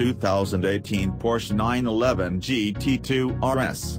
2018 Porsche 911 GT2 RS.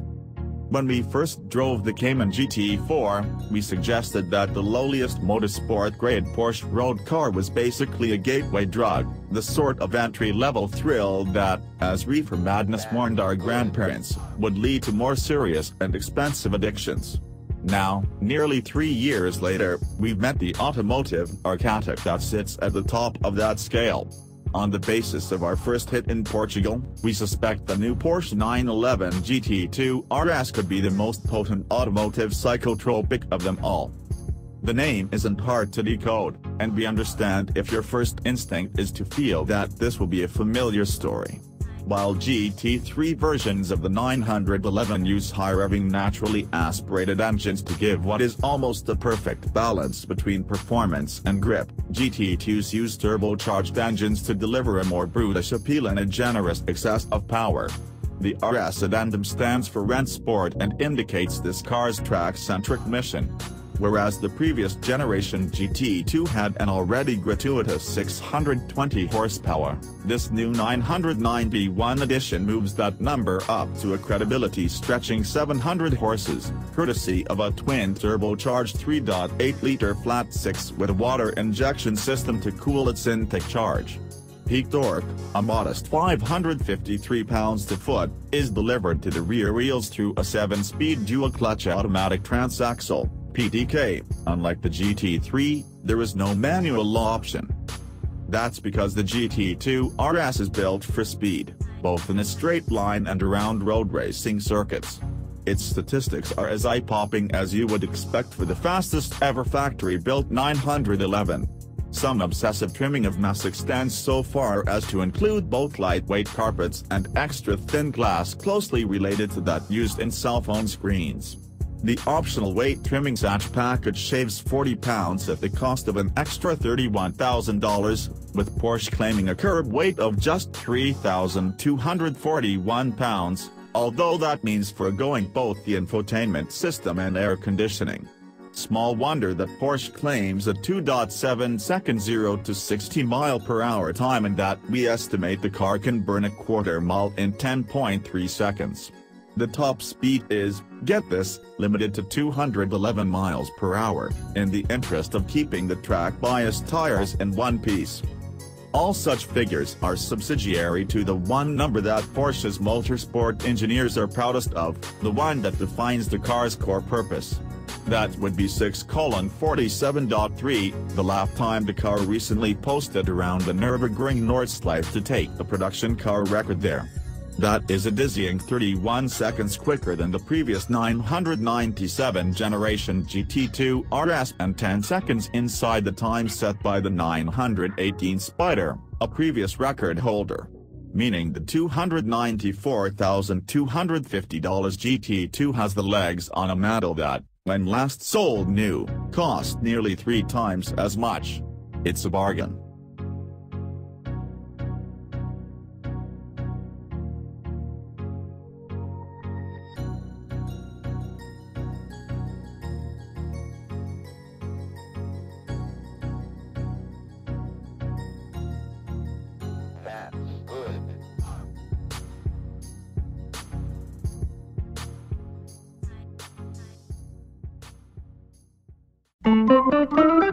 When we first drove the Cayman GT4, we suggested that the lowliest motorsport-grade Porsche road car was basically a gateway drug, the sort of entry-level thrill that, as Reefer Madness warned our grandparents, would lead to more serious and expensive addictions. Now, nearly 3 years later, we've met the automotive narcotic that sits at the top of that scale. On the basis of our first hit in Portugal, we suspect the new Porsche 911 GT2 RS could be the most potent automotive psychotropic of them all. The name isn't hard to decode, and we understand if your first instinct is to feel that this will be a familiar story. While GT3 versions of the 911 use high-revving naturally aspirated engines to give what is almost a perfect balance between performance and grip, GT2s use turbocharged engines to deliver a more brutish appeal and a generous excess of power. The RS addendum stands for Renn Sport and indicates this car's track-centric mission. Whereas the previous generation GT2 had an already gratuitous 620 horsepower, this new 991 edition moves that number up to a credibility-stretching 700 horses, courtesy of a twin-turbocharged 3.8-liter flat-six with a water injection system to cool its intake charge. Peak torque, a modest 553 pounds-to-foot, is delivered to the rear wheels through a 7-speed dual-clutch automatic transaxle. PTK. Unlike the GT3, there is no manual option. That's because the GT2 RS is built for speed, both in a straight line and around road racing circuits. Its statistics are as eye-popping as you would expect for the fastest ever factory-built 911. Some obsessive trimming of mass extends so far as to include both lightweight carpets and extra thin glass closely related to that used in cell phone screens. The optional weight trimming satch package shaves 40 pounds at the cost of an extra $31,000, with Porsche claiming a curb weight of just 3,241 pounds, although that means foregoing both the infotainment system and air conditioning. Small wonder that Porsche claims a 2.7-second 0 to 60 mph time and that we estimate the car can burn a quarter mile in 10.3 seconds. The top speed is, get this, limited to 211 mph, in the interest of keeping the track-biased tires in one piece. All such figures are subsidiary to the one number that Porsche's motorsport engineers are proudest of, the one that defines the car's core purpose. That would be 6:47.3, the lap time the car recently posted around the Nürburgring Nordschleife to take the production car record there. That is a dizzying 31 seconds quicker than the previous 997 generation GT2 RS and 10 seconds inside the time set by the 918 Spider, a previous record holder. Meaning the $294,250 GT2 has the legs on a mantle that, when last sold new, cost nearly 3 times as much. It's a bargain. That's good.